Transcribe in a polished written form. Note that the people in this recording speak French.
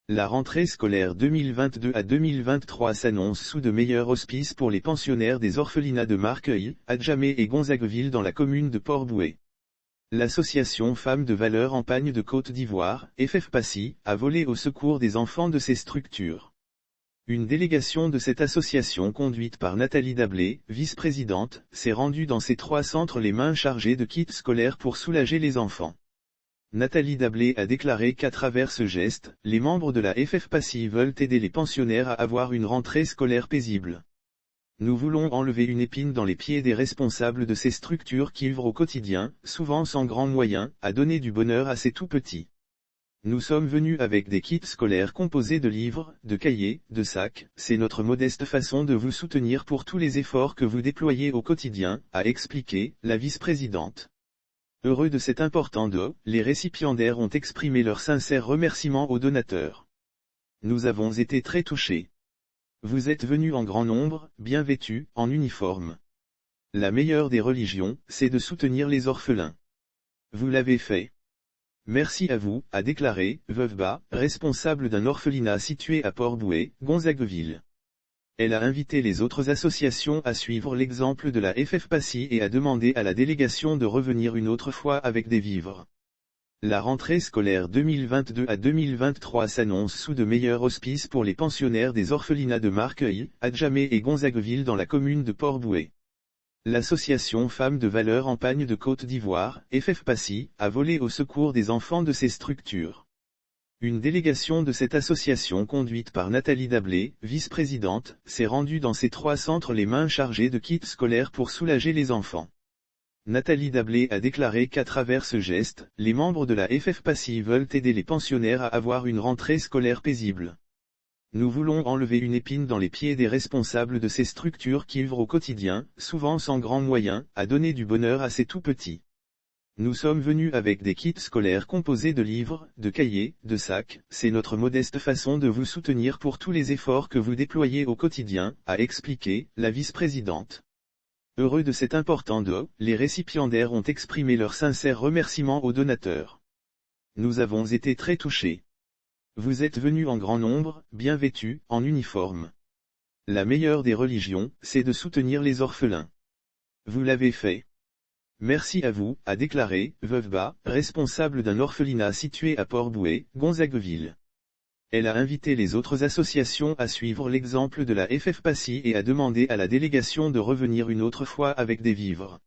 La rentrée scolaire 2022 à 2023 s'annonce sous de meilleurs auspices pour les pensionnaires des orphelinats de Marqueuil, Adjamé et Gonzagueville dans la commune de Port-Bouët. L'association Femmes de Valeur en Pagne de Côte d'Ivoire, FFPACI, a volé au secours des enfants de ces structures. Une délégation de cette association conduite par Nathalie Dablé, vice-présidente, s'est rendue dans ces 3 centres les mains chargées de kits scolaires pour soulager les enfants. Nathalie Dablé a déclaré qu'à travers ce geste, les membres de la FFPACI veulent aider les pensionnaires à avoir une rentrée scolaire paisible. Nous voulons enlever une épine dans les pieds des responsables de ces structures qui œuvrent au quotidien, souvent sans grands moyens, à donner du bonheur à ces tout-petits. Nous sommes venus avec des kits scolaires composés de livres, de cahiers, de sacs, c'est notre modeste façon de vous soutenir pour tous les efforts que vous déployez au quotidien, a expliqué la vice-présidente. Heureux de cet important don, les récipiendaires ont exprimé leurs sincères remerciements aux donateurs. Nous avons été très touchés. Vous êtes venus en grand nombre, bien vêtus, en uniforme. La meilleure des religions, c'est de soutenir les orphelins. Vous l'avez fait. Merci à vous, a déclaré Veuve Ba, responsable d'un orphelinat situé à Port-Bouët, Gonzagueville. Elle a invité les autres associations à suivre l'exemple de la FFPACI et a demandé à la délégation de revenir une autre fois avec des vivres. La rentrée scolaire 2022 à 2023 s'annonce sous de meilleurs auspices pour les pensionnaires des orphelinats de Marqueuil, Adjamé et Gonzagueville dans la commune de Port-Bouët. L'association Femmes de Valeur en Pagne de Côte d'Ivoire, FFPACI, a volé au secours des enfants de ces structures. Une délégation de cette association conduite par Nathalie Dablé, vice-présidente, s'est rendue dans ces 3 centres les mains chargées de kits scolaires pour soulager les enfants. Nathalie Dablé a déclaré qu'à travers ce geste, les membres de la FFPACI veulent aider les pensionnaires à avoir une rentrée scolaire paisible. Nous voulons enlever une épine dans les pieds des responsables de ces structures qui œuvrent au quotidien, souvent sans grands moyens, à donner du bonheur à ces tout-petits. Nous sommes venus avec des kits scolaires composés de livres, de cahiers, de sacs, c'est notre modeste façon de vous soutenir pour tous les efforts que vous déployez au quotidien, a expliqué la vice-présidente. Heureux de cet important don, les récipiendaires ont exprimé leurs sincères remerciements aux donateurs. Nous avons été très touchés. Vous êtes venus en grand nombre, bien vêtus, en uniforme. La meilleure des religions, c'est de soutenir les orphelins. Vous l'avez fait. Merci à vous, a déclaré Veuve Ba, responsable d'un orphelinat situé à Port-Bouët, Gonzagueville. Elle a invité les autres associations à suivre l'exemple de la FFPACI et a demandé à la délégation de revenir une autre fois avec des vivres.